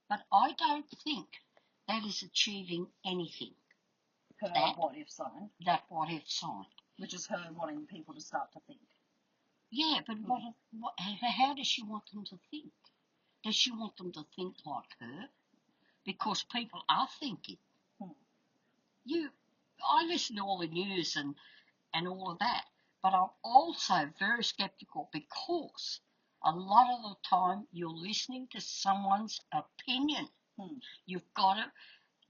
But I don't think that is achieving anything. Her what-if sign. That what-if sign. Which is her wanting people to start to think. Yeah, but how does she want them to think? Does she want them to think like her? Because people are thinking. I listen to all the news and all of that, but I'm also very sceptical because a lot of the time you're listening to someone's opinion. You've got to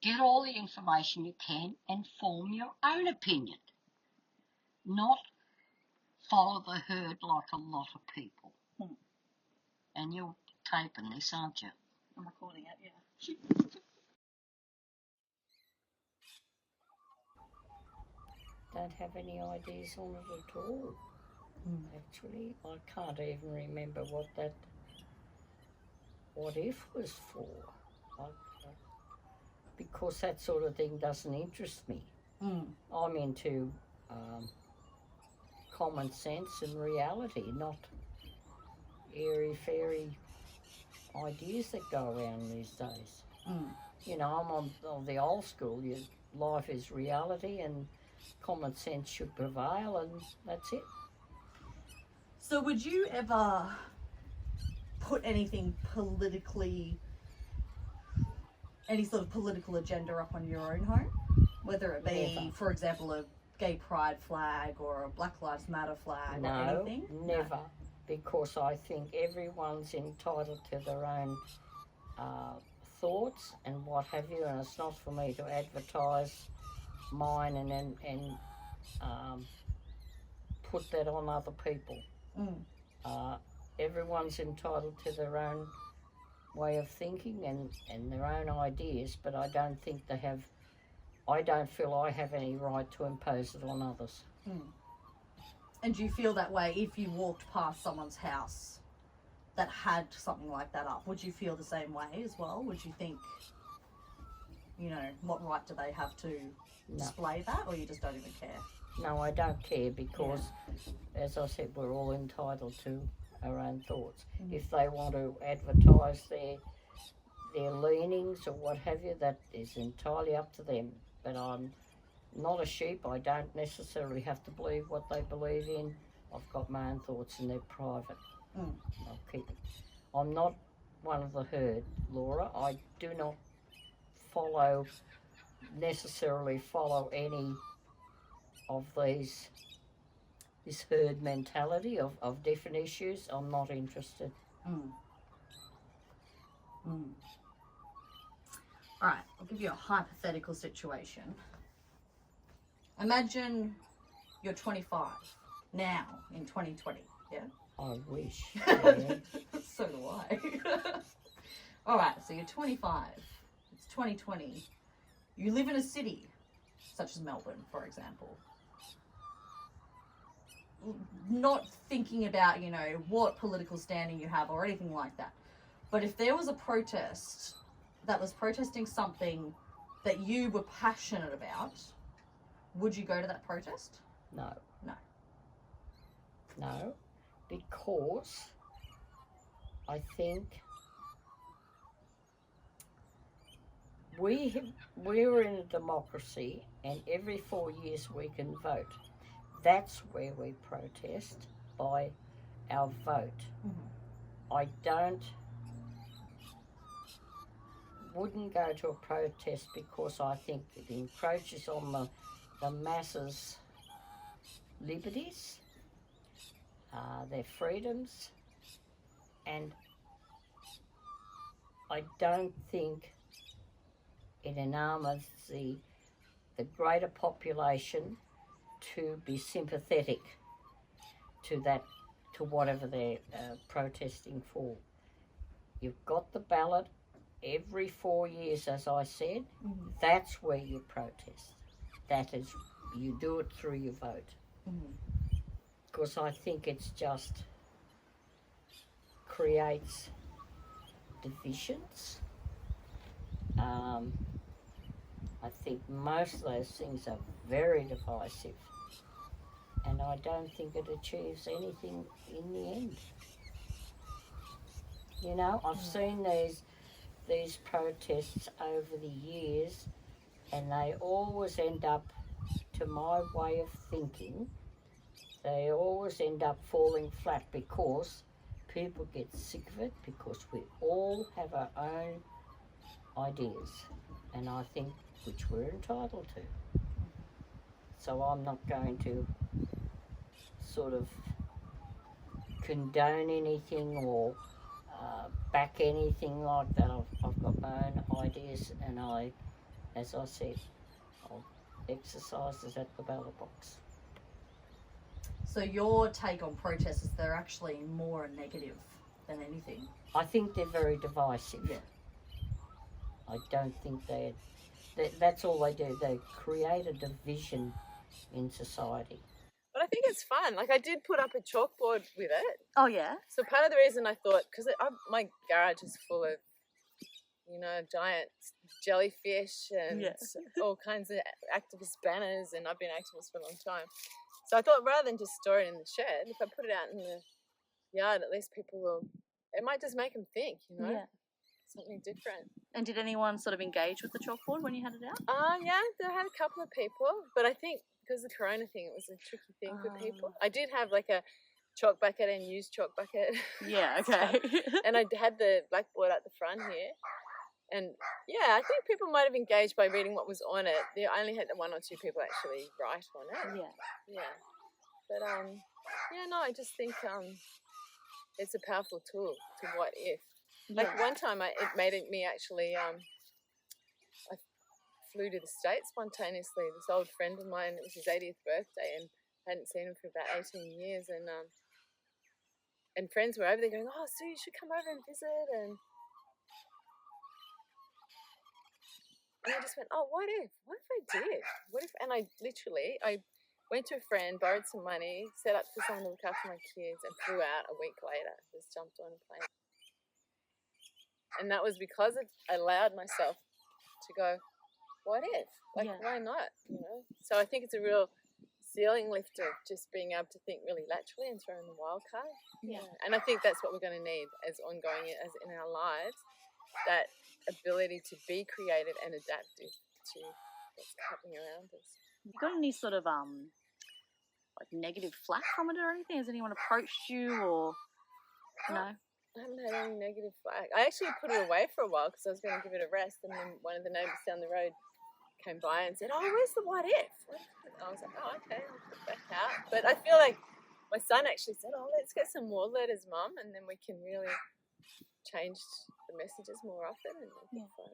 get all the information you can and form your own opinion, not follow the herd like a lot of people. And you're taping this, aren't you? I'm recording it, yeah. Don't have any ideas on it at all. Actually, I can't even remember what if was for. Because that sort of thing doesn't interest me. I'm into common sense and reality, not airy-fairy ideas that go around these days. You know, I'm on the old school. Life is reality and common sense should prevail, and that's it. So would you ever put anything politically, any sort of political agenda up on your own home? Whether it be, Never. For example, a gay pride flag or a Black Lives Matter flag or anything? Never. No. Because I think everyone's entitled to their own thoughts and what have you, and it's not for me to advertise mine and put that on other people. Everyone's entitled to their own way of thinking and their own ideas, but I don't feel I have any right to impose it on others. And do you feel that way if you walked past someone's house that had something like that up? Would you feel the same way as well? Would you think, you know, what right do they have to display that, or you just don't even care? No, I don't care because, as I said, we're all entitled to our own thoughts. If they want to advertise their leanings or what have you, that is entirely up to them. But I'm not a sheep. I don't necessarily have to believe what they believe in. I've got my own thoughts and they're private. I'll keep it. I'm not one of the herd, Laura. I do not necessarily follow any of this herd mentality of different issues. I'm not interested. All right, I'll give you a hypothetical situation. Imagine you're 25 now in 2020, yeah? I wish. So do I. All right, so you're 25. It's 2020. You live in a city, such as Melbourne, for example. Not thinking about, you know, what political standing you have or anything like that. But if there was a protest that was protesting something that you were passionate about, would you go to that protest? No. No. No, because I think we're in a democracy and every 4 years we can vote. That's where we protest, by our vote. I wouldn't go to a protest because I think it encroaches on the masses' liberties, their freedoms, and I don't think it enamors the greater population to be sympathetic to whatever they're protesting for. You've got the ballot every 4 years, as I said. That's where you protest. That is, you do it through your vote. Because I think it's just creates divisions. I think most of those things are very divisive, and I don't think it achieves anything in the end. You know, I've seen these protests over the years, and they always end up, to my way of thinking, they always end up falling flat because people get sick of it, because we all have our own ideas, and I think which we're entitled to. So I'm not going to sort of condone anything or back anything like that. I've got my own ideas, and as I said, I'll exercise is at the ballot box. So your take on protests is they're actually more negative than anything? I think they're very divisive. Yeah. I don't think that's all they do. They create a division in society. But I think it's fun. Like, I did put up a chalkboard with it. Oh, yeah? So part of the reason I thought, because my garage is full of, giant jellyfish and all kinds of activist banners, and I've been an activist for a long time. So I thought, rather than just store it in the shed, if I put it out in the yard, at least people will, it might just make them think, Yeah. something different. And did anyone sort of engage with the chalkboard when you had it out? Yeah, there had a couple of people, but I think because of the corona thing, it was a tricky thing for people. I did have like a chalk bucket and used chalk bucket. Yeah, okay. And I had the blackboard at the front here. And yeah, I think people might have engaged by reading what was on it. I only had one or two people actually write on it. Yeah. Yeah. But I just think it's a powerful tool to what if. Like one time it made me actually I flew to the States spontaneously. This old friend of mine, it was his 80th birthday, and I hadn't seen him for about 18 years, and friends were over there going, "Oh, Sue, you should come over and visit," and I just went, "Oh, what if I did? What if?" And I went to a friend, borrowed some money, set up for someone to look after my kids, and flew out a week later. Just jumped on a plane. And that was because I allowed myself to go, what if? Why not? So I think it's a real ceiling lifter, just being able to think really laterally and throw in the wild card. Yeah. And I think that's what we're going to need as ongoing as in our lives, that ability to be creative and adaptive to what's happening around us. You got any sort of negative flack from it or anything? Has anyone approached you or no? I haven't had any negative flack. I actually put it away for a while because I was going to give it a rest, and then one of the neighbours down the road came by and said, "Oh, where's the what if?" And I was like, "Oh, okay, I'll put it back out." But I feel like my son actually said, "Oh, let's get some more letters, Mum, and then we can really change the messages more often." And fun.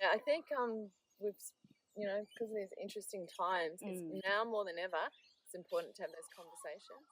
Yeah, I think we've, because of these interesting times, it's now more than ever, it's important to have those conversations.